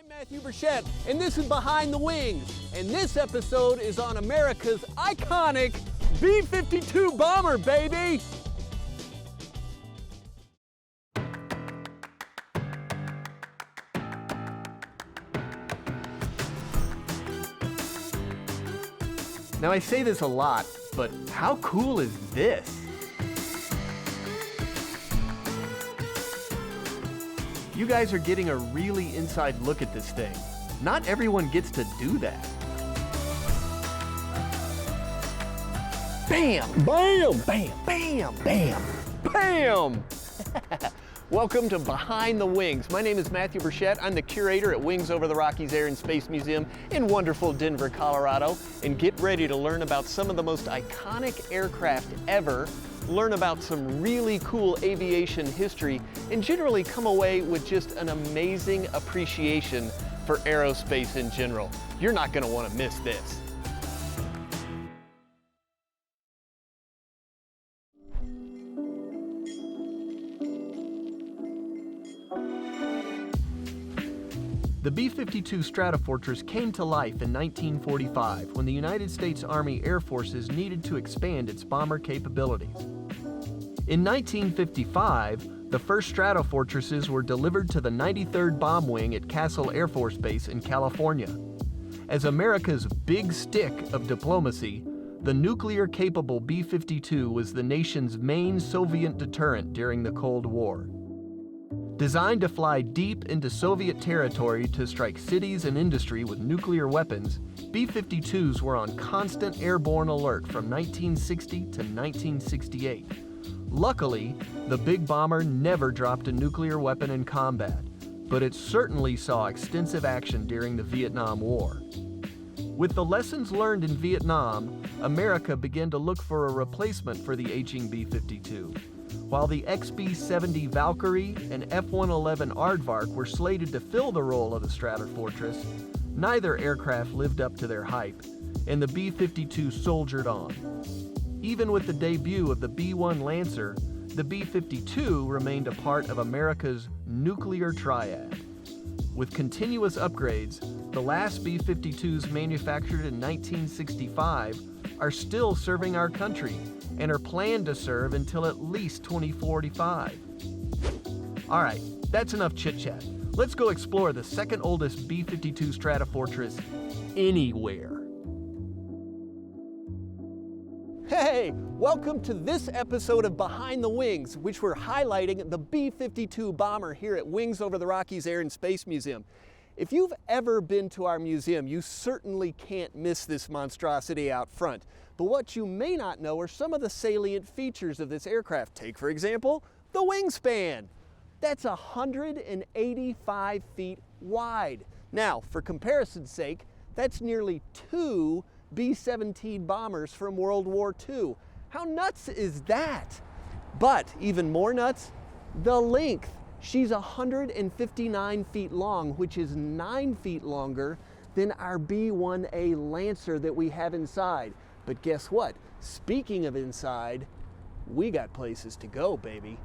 Matthew Burchett, and this is Behind the Wings, and this episode is on America's iconic B-52 bomber, baby! Now I say this a lot, but how cool is this? You guys are getting a really inside look at this thing. Not everyone gets to do that. Bam! Bam! Bam! Bam! Bam! Bam! Welcome to Behind the Wings. My name is Matthew Burchett. I'm the curator at Wings Over the Rockies Air and Space Museum in wonderful Denver, Colorado. And get ready to learn about some of the most iconic aircraft ever, learn about some really cool aviation history, and generally come away with just an amazing appreciation for aerospace in general. You're not going to want to miss this. The B-52 Stratofortress came to life in 1945 when the United States Army Air Forces needed to expand its bomber capabilities. In 1955, the first Stratofortresses were delivered to the 93rd Bomb Wing at Castle Air Force Base in California. As America's big stick of diplomacy, the nuclear-capable B-52 was the nation's main Soviet deterrent during the Cold War. Designed to fly deep into Soviet territory to strike cities and industry with nuclear weapons, B-52s were on constant airborne alert from 1960 to 1968. Luckily, the big bomber never dropped a nuclear weapon in combat, but it certainly saw extensive action during the Vietnam War. With the lessons learned in Vietnam, America began to look for a replacement for the aging B-52. While the XB-70 Valkyrie and F-111 Aardvark were slated to fill the role of the Stratofortress, neither aircraft lived up to their hype, and the B-52 soldiered on. Even with the debut of the B-1 Lancer, the B-52 remained a part of America's nuclear triad. With continuous upgrades, the last B-52s manufactured in 1965 are still serving our country and are planned to serve until at least 2045. All right, that's enough chit-chat. Let's go explore the second oldest B-52 Stratofortress anywhere. Hey, welcome to this episode of Behind the Wings, which we're highlighting the B-52 bomber here at Wings Over the Rockies Air and Space Museum. If you've ever been to our museum, you certainly can't miss this monstrosity out front. But what you may not know are some of the salient features of this aircraft. Take, for example, the wingspan. That's 185 feet wide. Now, for comparison's sake, that's nearly 2 B-17 bombers from World War II. How nuts is that? But even more nuts, the length. She's 159 feet long, which is 9 feet longer than our B-1A Lancer that we have inside. But guess what? Speaking of inside, we got places to go, baby.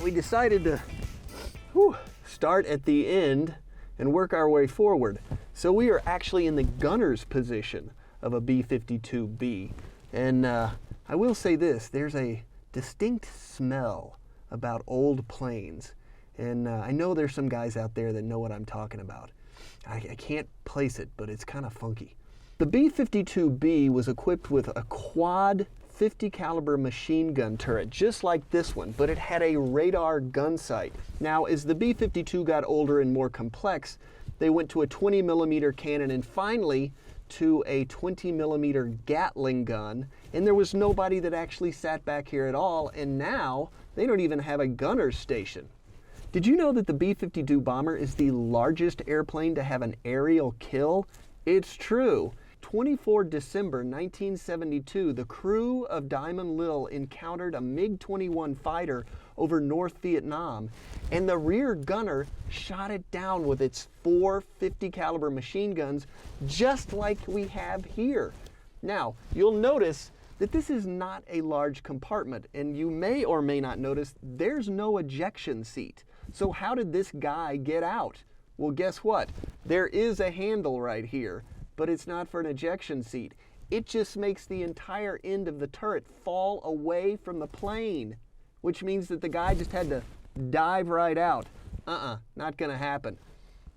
We decided to start at the end and work our way forward. So we are actually in the gunner's position of a B-52B. And I will say this, there's a distinct smell about old planes. And I know there's some guys out there that know what I'm talking about. I can't place it, but it's kind of funky. The B-52B was equipped with a quad 50 caliber machine gun turret, just like this one, but it had a radar gun sight. Now, as the B-52 got older and more complex, they went to a 20 millimeter cannon and finally to a 20 millimeter Gatling gun, and there was nobody that actually sat back here at all, and now they don't even have a gunner's station. Did you know that the B-52 bomber is the largest airplane to have an aerial kill? It's true. 24 December 1972, the crew of Diamond Lil encountered a MiG-21 fighter over North Vietnam, and the rear gunner shot it down with its 4 50 caliber machine guns, just like we have here. Now, you'll notice that this is not a large compartment, and you may or may not notice there's no ejection seat. So how did this guy get out? Well, guess what? There is a handle right here, but it's not for an ejection seat. It just makes the entire end of the turret fall away from the plane, which means that the guy just had to dive right out. Not gonna happen.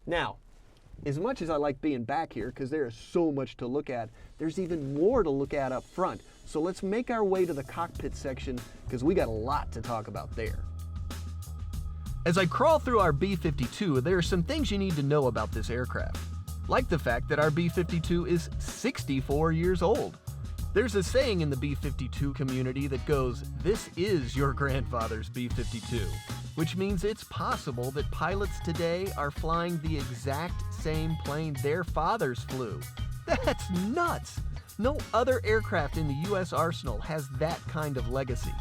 Now, as much as I like being back here, because there is so much to look at, there's even more to look at up front. So let's make our way to the cockpit section, because we got a lot to talk about there. As I crawl through our B-52, there are some things you need to know about this aircraft. Like the fact that our B-52 is 64 years old. There's a saying in the B-52 community that goes, "This is your grandfather's B-52," which means it's possible that pilots today are flying the exact same plane their fathers flew. That's nuts! No other aircraft in the US arsenal has that kind of legacy.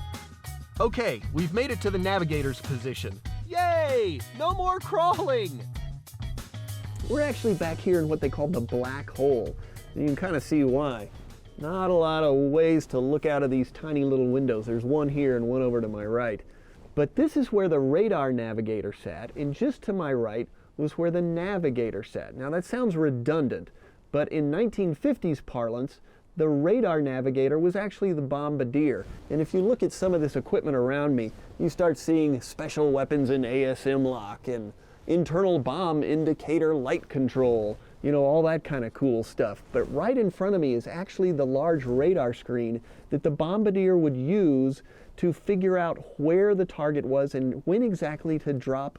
Okay, we've made it to the navigator's position. Yay! No more crawling! We're actually back here in what they call the black hole. And you can kind of see why. Not a lot of ways to look out of these tiny little windows. There's one here and one over to my right. But this is where the radar navigator sat, and just to my right was where the navigator sat. Now that sounds redundant, but in 1950s parlance, the radar navigator was actually the bombardier. And if you look at some of this equipment around me, you start seeing special weapons in ASM lock and internal bomb indicator light control, you know, all that kind of cool stuff. But right in front of me is actually the large radar screen that the bombardier would use to figure out where the target was and when exactly to drop,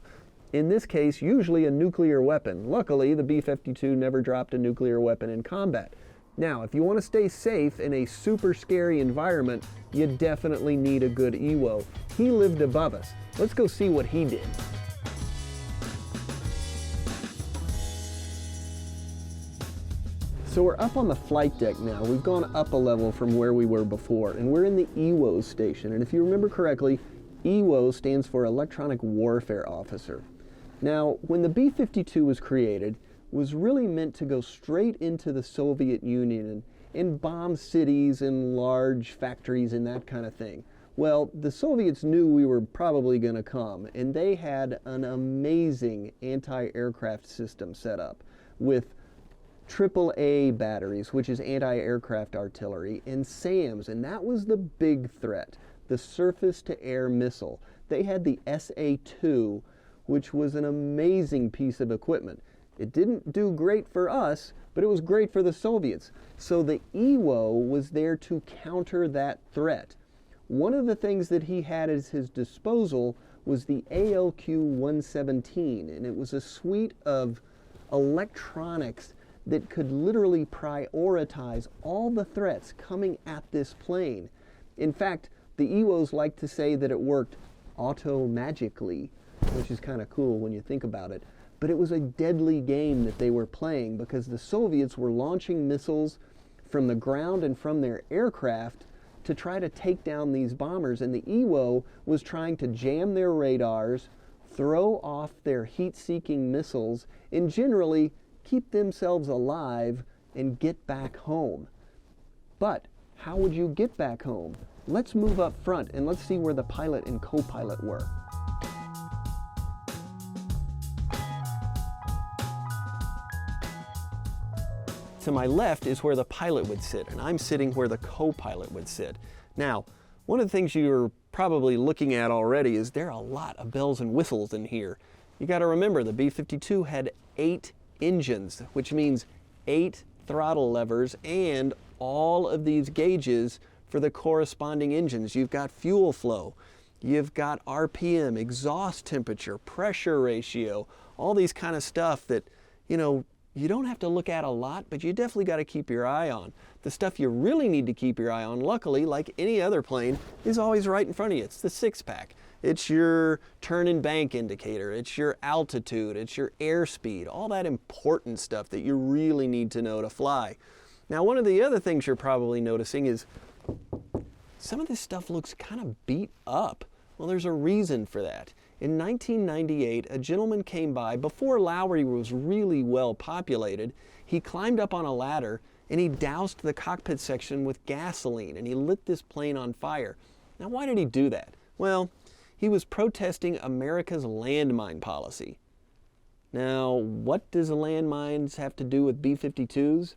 in this case, usually a nuclear weapon. Luckily, the B-52 never dropped a nuclear weapon in combat. Now, if you want to stay safe in a super scary environment, you definitely need a good EWO. He lived above us. Let's go see what he did. So we're up on the flight deck now. We've gone up a level from where we were before, and we're in the EWO station. And if you remember correctly, EWO stands for Electronic Warfare Officer. Now, when the B-52 was created, it was really meant to go straight into the Soviet Union and bomb cities and large factories and that kind of thing. Well, the Soviets knew we were probably going to come, and they had an amazing anti-aircraft system set up with AAA batteries, which is anti-aircraft artillery, and SAMs, and that was the big threat, the surface-to-air missile. They had the SA-2, which was an amazing piece of equipment. It didn't do great for us, but it was great for the Soviets. So the EWO was there to counter that threat. One of the things that he had at his disposal was the ALQ-117, and it was a suite of electronics that could literally prioritize all the threats coming at this plane. In fact, the EWOs like to say that it worked auto-magically, which is kind of cool when you think about it. But it was a deadly game that they were playing because the Soviets were launching missiles from the ground and from their aircraft to try to take down these bombers, and the EWO was trying to jam their radars, throw off their heat-seeking missiles, and generally keep themselves alive and get back home. But how would you get back home? Let's move up front and let's see where the pilot and co-pilot were. To my left is where the pilot would sit, and I'm sitting where the co-pilot would sit. Now, one of the things you're probably looking at already is there are a lot of bells and whistles in here. You got to remember the B-52 had 8 engines, which means 8 throttle levers and all of these gauges for the corresponding engines. You've got fuel flow, you've got RPM, exhaust temperature, pressure ratio, all these kind of stuff that, you know, you don't have to look at a lot, but you definitely got to keep your eye on. The stuff you really need to keep your eye on, luckily, like any other plane, is always right in front of you. It's the 6-pack. It's your turn and bank indicator, it's your altitude, it's your airspeed, all that important stuff that you really need to know to fly. Now, one of the other things you're probably noticing is some of this stuff looks kind of beat up. Well, there's a reason for that. In 1998, a gentleman came by before Lowry was really well populated. He climbed up on a ladder and he doused the cockpit section with gasoline and he lit this plane on fire. Now, why did he do that? Well, he was protesting America's landmine policy. Now, what does landmines have to do with B-52s?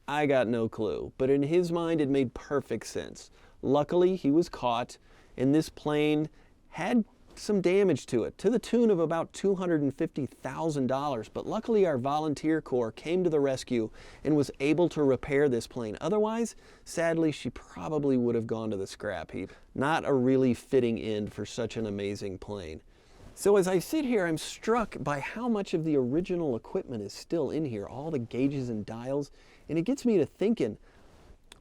I got no clue, but in his mind it made perfect sense. Luckily, he was caught, and this plane had some damage to it, to the tune of about $250,000, but luckily our volunteer corps came to the rescue and was able to repair this plane. Otherwise, sadly, she probably would have gone to the scrap heap. Not a really fitting end for such an amazing plane. So as I sit here, I'm struck by how much of the original equipment is still in here, all the gauges and dials, and it gets me to thinking,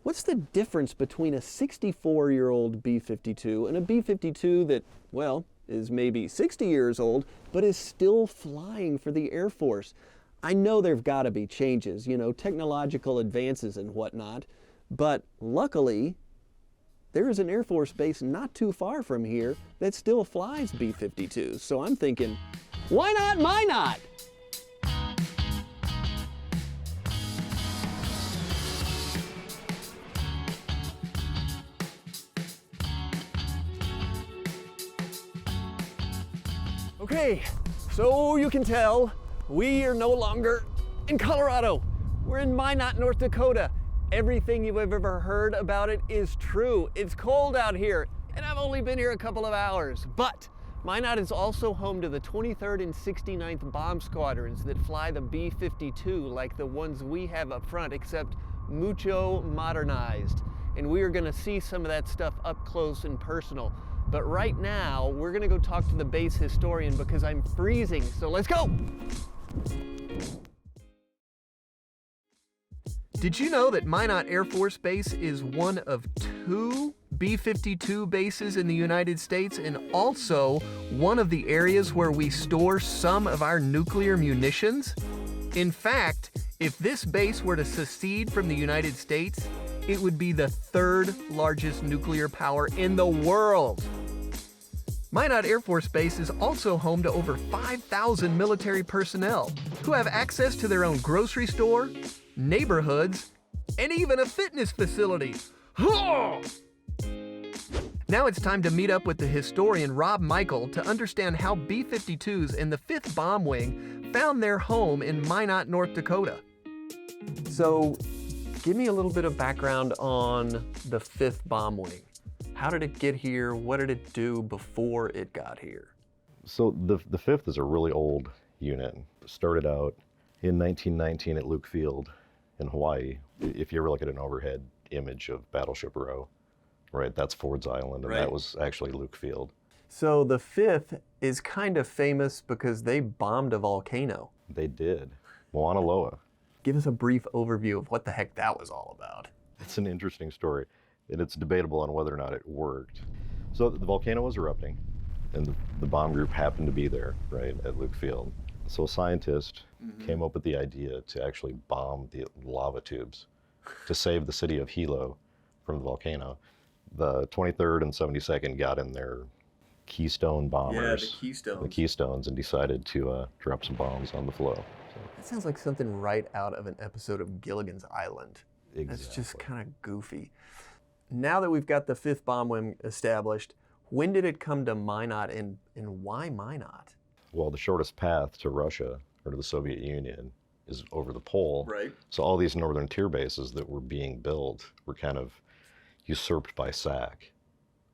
what's the difference between a 64-year-old B-52 and a B-52 that, well, is maybe 60 years old, but is still flying for the Air Force? I know there've got to be changes, you know, technological advances and whatnot, but luckily, there is an Air Force base not too far from here that still flies B-52s. So I'm thinking, why not Minot? Okay, so you can tell we are no longer in Colorado. We're in Minot, North Dakota. Everything you have ever heard about it is true. It's cold out here, and I've only been here a couple of hours. But Minot is also home to the 23rd and 69th Bomb Squadrons that fly the B-52 like the ones we have up front, except mucho modernized. And we are gonna see some of that stuff up close and personal. But right now, we're gonna go talk to the base historian because I'm freezing, so let's go! Did you know that Minot Air Force Base is one of 2 B-52 bases in the United States and also one of the areas where we store some of our nuclear munitions? In fact, if this base were to secede from the United States, it would be the 3rd largest nuclear power in the world. Minot Air Force Base is also home to over 5,000 military personnel who have access to their own grocery store, neighborhoods, and even a fitness facility. Now it's time to meet up with the historian Rob Michael to understand how B-52s in the 5th Bomb Wing found their home in Minot, North Dakota. So, give me a little bit of background on the 5th Bomb Wing. How did it get here? What did it do before it got here? So the 5th is a really old unit. It started out in 1919 at Luke Field in Hawaii. If you ever look at an overhead image of Battleship Row, right, that's Ford's Island, and right. That was actually Luke Field. So the 5th is kind of famous because they bombed a volcano. They did. Mauna Loa. Give us a brief overview of what the heck that was all about. It's an interesting story, and it's debatable on whether or not it worked. So the volcano was erupting, and the bomb group happened to be there, right, at Luke Field. So a scientist came up with the idea to actually bomb the lava tubes to save the city of Hilo from the volcano. The 23rd and 72nd got in their Keystone bombers, the Keystones, and decided to drop some bombs on the flow. So. That sounds like something right out of an episode of Gilligan's Island. Exactly. That's just kind of goofy. Now that we've got the 5th Bomb Wing established, when did it come to Minot and why Minot? Well, the shortest path to Russia or to the Soviet Union is over the pole. Right. So all these northern tier bases that were being built were kind of usurped by SAC,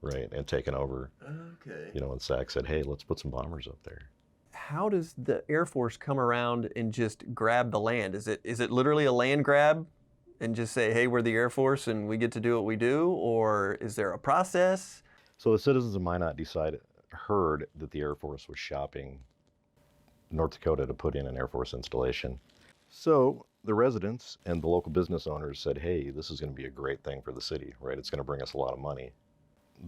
right, and taken over. Okay. You know, and SAC said, hey, let's put some bombers up there. How does the Air Force come around and just grab the land? Is it literally a land grab and just say, hey, we're the Air Force and we get to do what we do? Or is there a process? So the citizens of Minot heard that the Air Force was shopping North Dakota to put in an Air Force installation. So the residents and the local business owners said, hey, this is going to be a great thing for the city, right? It's going to bring us a lot of money.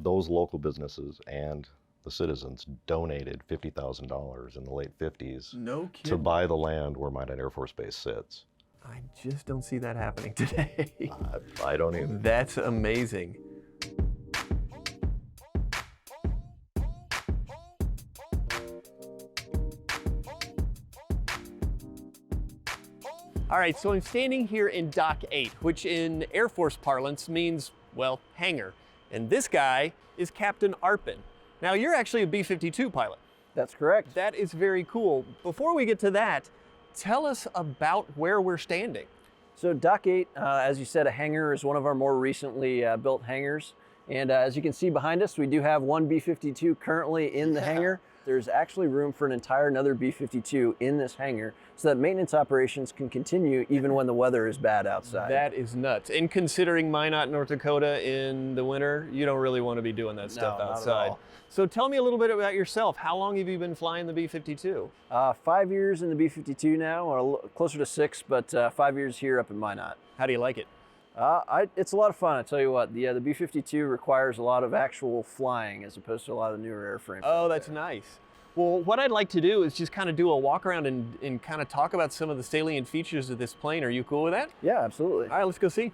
Those local businesses and the citizens donated $50,000 in the late 50s to buy the land where Minot Air Force Base sits. I just don't see that happening today. I don't either. That's amazing. All right, so I'm standing here in Dock 8, which in Air Force parlance means, well, hangar. And this guy is Captain Arpin. Now, you're actually a B-52 pilot. That's correct. That is very cool. Before we get to that, tell us about where we're standing. So Dock 8, as you said, a hangar is one of our more recently built hangars. And as you can see behind us, we do have one B-52 currently in the hangar. There's actually room for another B-52 in this hangar so that maintenance operations can continue even when the weather is bad outside. That is nuts. And considering Minot, North Dakota in the winter, you don't really want to be doing that stuff outside. Not at all. So tell me a little bit about yourself. How long have you been flying the B-52? 5 years in the B-52 now, or closer to 6, but 5 years here up in Minot. How do you like it? It's a lot of fun, I tell you what. The B-52 requires a lot of actual flying as opposed to a lot of the newer airframes. Oh, that's nice. Well, what I'd like to do is just kind of do a walk around and kind of talk about some of the salient features of this plane. Are you cool with that? Yeah, absolutely. All right, let's go see.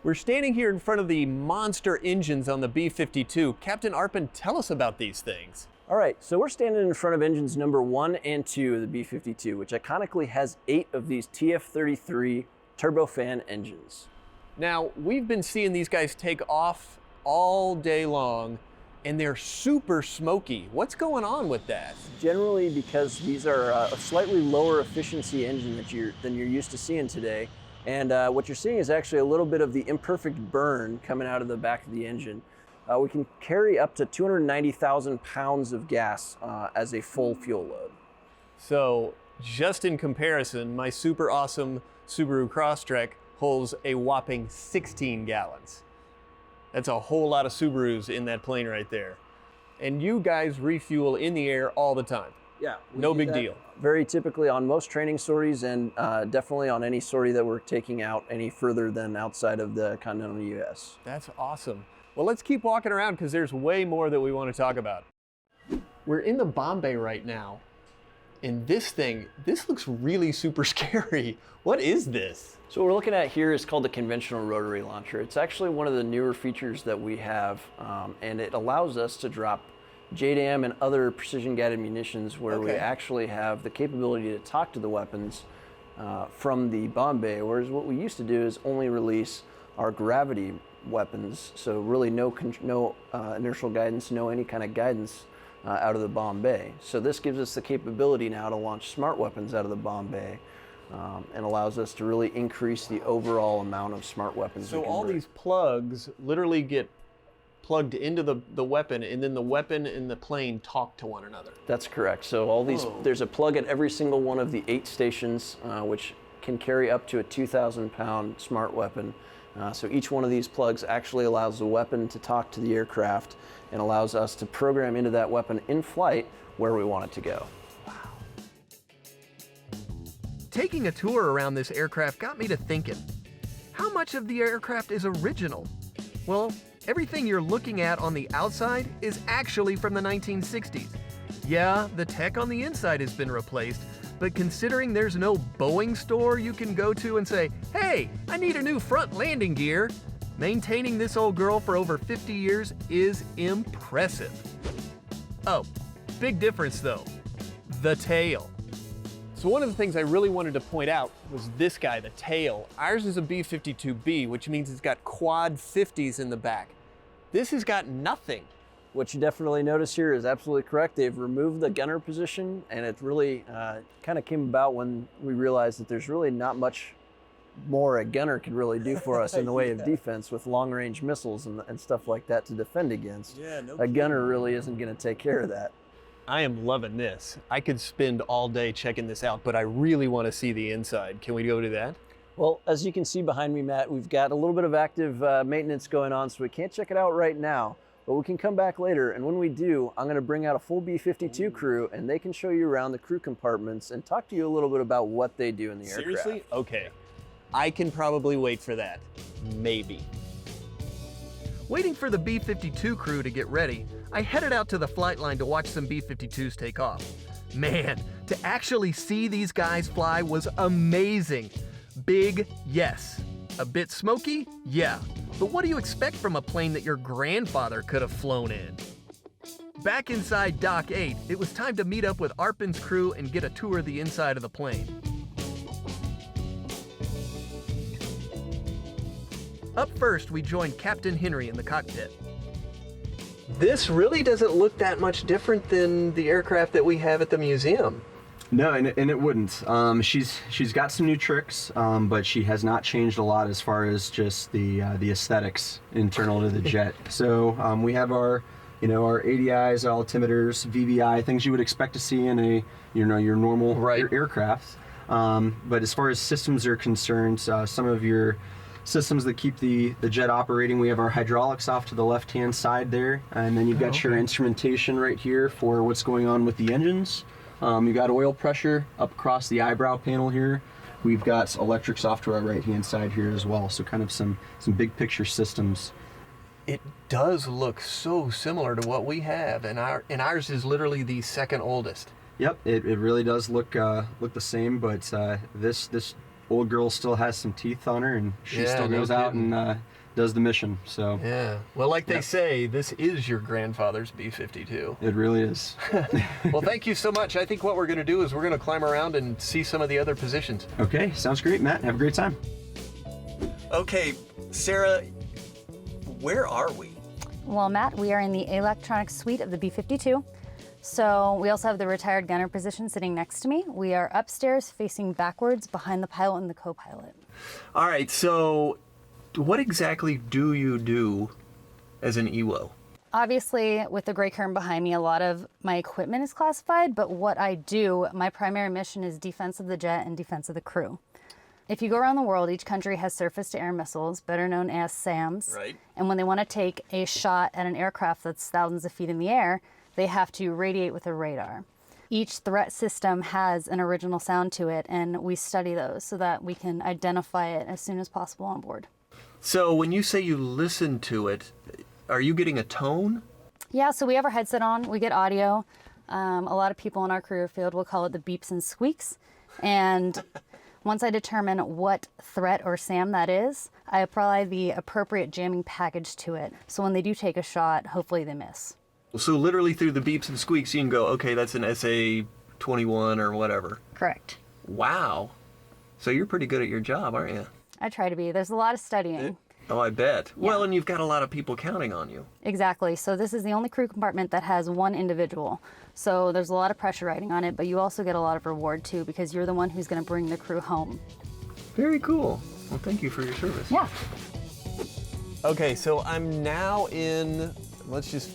We're standing here in front of the monster engines on the B-52. Captain Arpin, tell us about these things. All right, so we're standing in front of engines number 1 and 2 of the B-52, which iconically has 8 of these TF33 turbofan engines. Now, we've been seeing these guys take off all day long, and they're super smoky. What's going on with that? Generally because these are a slightly lower efficiency engine than you're used to seeing today. And what you're seeing is actually a little bit of the imperfect burn coming out of the back of the engine. We can carry up to 290,000 pounds of gas as a full fuel load. So, just in comparison, my super awesome Subaru Crosstrek holds a whopping 16 gallons. That's a whole lot of Subarus in that plane right there. And you guys refuel in the air all the time. Yeah. No big deal. Very typically on most training sorties and definitely on any sortie that we're taking out any further than outside of the continental US. That's awesome. Well, let's keep walking around because there's way more that we want to talk about. We're in the bomb bay right now. And this looks really super scary. What is this? So what we're looking at here is called the conventional rotary launcher. It's actually one of the newer features that we have, and it allows us to drop JDAM and other precision-guided munitions where we actually have the capability to talk to the weapons from the bomb bay, whereas what we used to do is only release our gravity weapons, so really no inertial guidance, no any kind of guidance out of the bomb bay. So this gives us the capability now to launch smart weapons out of the bomb bay and allows us to really increase the overall amount of smart weapons. So all these plugs literally get plugged into the weapon, and then the weapon and the plane talk to one another. That's correct. So all these, there's a plug at every single one of the 8 stations, which can carry up to a 2,000-pound smart weapon. So each one of these plugs actually allows the weapon to talk to the aircraft and allows us to program into that weapon in flight where we want it to go. Wow. Taking a tour around this aircraft got me to thinking, how much of the aircraft is original? Well, everything you're looking at on the outside is actually from the 1960s. Yeah, the tech on the inside has been replaced, but considering there's no Boeing store you can go to and say, hey, I need a new front landing gear, maintaining this old girl for over 50 years is impressive. Oh, big difference though, the tail. So one of the things I really wanted to point out was this guy, the tail. Ours is a B-52B, which means it's got quad 50s in the back. This has got nothing. What you definitely notice here is absolutely correct. They've removed the gunner position, and it really kind of came about when we realized that there's really not much more a gunner could really do for us in the way of defense with long-range missiles and stuff like that to defend against. Yeah, no a gunner really isn't going to take care of that. I am loving this. I could spend all day checking this out, but I really want to see the inside. Can we go to that? Well, as you can see behind me, Matt, we've got a little bit of active maintenance going on, so we can't check it out right now. But we can come back later, and when we do, I'm going to bring out a full B-52 crew, and they can show you around the crew compartments and talk to you a little bit about what they do in the aircraft. Seriously? Okay. I can probably wait for that. Maybe. Waiting for the B-52 crew to get ready, I headed out to the flight line to watch some B-52s take off. Man, to actually see these guys fly was amazing. Big, yes. A bit smoky? Yeah. But what do you expect from a plane that your grandfather could have flown in? Back inside Dock 8, it was time to meet up with Arpin's crew and get a tour of the inside of the plane. Up first, we join Captain Henry in the cockpit. This really doesn't look that much different than the aircraft that we have at the museum. No, and it wouldn't. She's got some new tricks, but she has not changed a lot as far as just the aesthetics internal to the jet. So we have our ADIs, altimeters, VVI, things you would expect to see in a your normal aircraft. But as far as systems are concerned, some of your systems that keep the jet operating, we have our hydraulics off to the left-hand side there, and then you've got your instrumentation right here for what's going on with the engines. You've got oil pressure up across the eyebrow panel here. We've got electrics off to our right-hand side here as well, so kind of some big picture systems. It does look so similar to what we have, and ours is literally the second oldest. Yep, it really does look the same, but this old girl still has some teeth on her, and she still goes out and does the mission. So yeah, well, like they say, this is your grandfather's B-52. It really is. Well, thank you so much. I think what we're going to do is we're going to climb around and see some of the otother positions. Okay, sounds great, Matt. Have a great time. Okay, Sarah, where are we? Well, Matt, we are in the electronic suite of the B-52. So we also have the retired gunner position sitting next to me. We are upstairs facing backwards behind the pilot and the co-pilot. All right, so what exactly do you do as an EWO? Obviously, with the gray curtain behind me, a lot of my equipment is classified, but what I do, my primary mission is defense of the jet and defense of the crew. If you go around the world, each country has surface-to-air missiles, better known as SAMs. Right. And when they want to take a shot at an aircraft that's thousands of feet in the air, they have to radiate with a radar. Each threat system has an original sound to it, and we study those so that we can identify it as soon as possible on board. So when you say you listen to it, are you getting a tone? Yeah, so we have our headset on, we get audio. A lot of people in our career field will call it the beeps and squeaks. And once I determine what threat or SAM that is, I apply the appropriate jamming package to it. So when they do take a shot, hopefully they miss. So literally through the beeps and squeaks, you can go, okay, that's an SA-21 or whatever. Correct. Wow. So you're pretty good at your job, aren't you? I try to be. There's a lot of studying. Oh, I bet. Yeah. Well, and you've got a lot of people counting on you. Exactly. So this is the only crew compartment that has one individual. So there's a lot of pressure riding on it, but you also get a lot of reward too, because you're the one who's going to bring the crew home. Very cool. Well, thank you for your service. Yeah. Okay, so I'm now in, let's just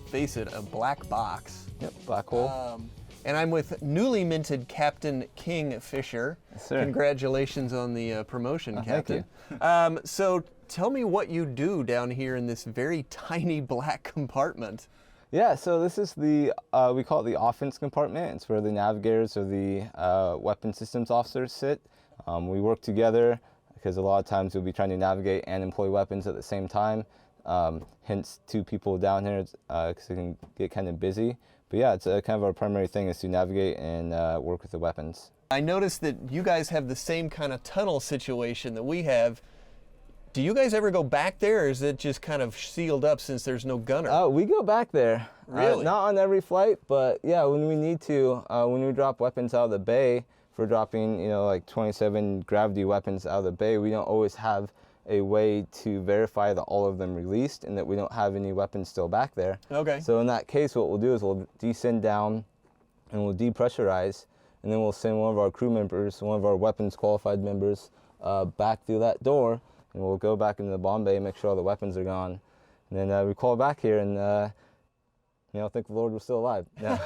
face it, a black box. Yep, black hole. And I'm with newly minted Captain King Fisher. Yes, sir. Congratulations on the promotion, Captain. Thank you. So tell me what you do down here in this very tiny black compartment. Yeah, so this is the, we call it the offense compartment. It's where the navigators or the weapon systems officers sit. We work together because a lot of times we'll be trying to navigate and employ weapons at the same time. Hence, two people down here because it can get kind of busy. But yeah, it's kind of our primary thing is to navigate and work with the weapons. I noticed that you guys have the same kind of tunnel situation that we have. Do you guys ever go back there, or is it just kind of sealed up since there's no gunner? We go back there. Really? Not on every flight, but yeah, when we need to, when we drop weapons out of the bay, for dropping, like 27 gravity weapons out of the bay, we don't always have a way to verify that all of them released and that we don't have any weapons still back there. Okay. So in that case, what we'll do is we'll descend down and we'll depressurize, and then we'll send one of our crew members, one of our weapons qualified members, back through that door, and we'll go back into the bomb bay, make sure all the weapons are gone. And then we call back here and, thank the Lord we're still alive. No,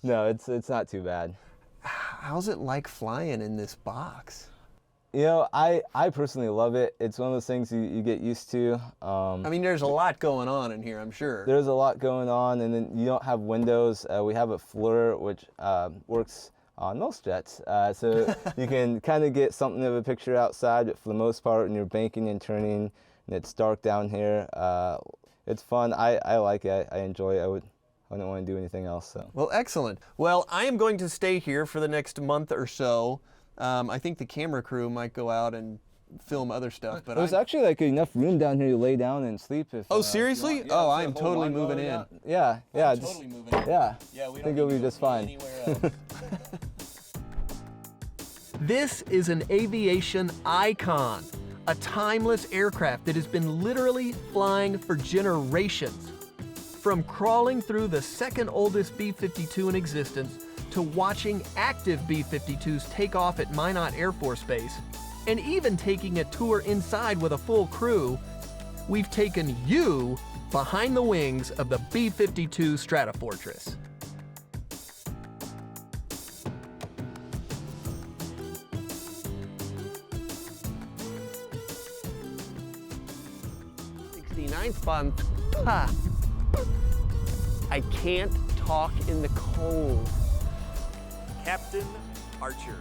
no, it's not too bad. How's it like flying in this box? I personally love it. It's one of those things you get used to. I mean, there's a lot going on in here, I'm sure. There's a lot going on, and then you don't have windows. We have a FLIR, which works on most jets. So you can kind of get something of a picture outside, but for the most part, when you're banking and turning, and it's dark down here, it's fun. I like it. I enjoy it. I don't want to do anything else. So. Well, excellent. Well, I am going to stay here for the next month or so. I think the camera crew might go out and film other stuff. But there's actually like enough room down here to lay down and sleep. If, oh, seriously? Yeah, oh, I am totally moving in. Yeah, yeah. I'm totally moving in. Yeah, yeah, we I think it'll be just fine. This is an aviation icon. a timeless aircraft that has been literally flying for generations. From crawling through the second oldest B-52 in existence to watching active B-52s take off at Minot Air Force Base, and even taking a tour inside with a full crew, we've taken you behind the wings of the B-52 Stratofortress. Ninth month, I can't talk in the cold. Captain Archer.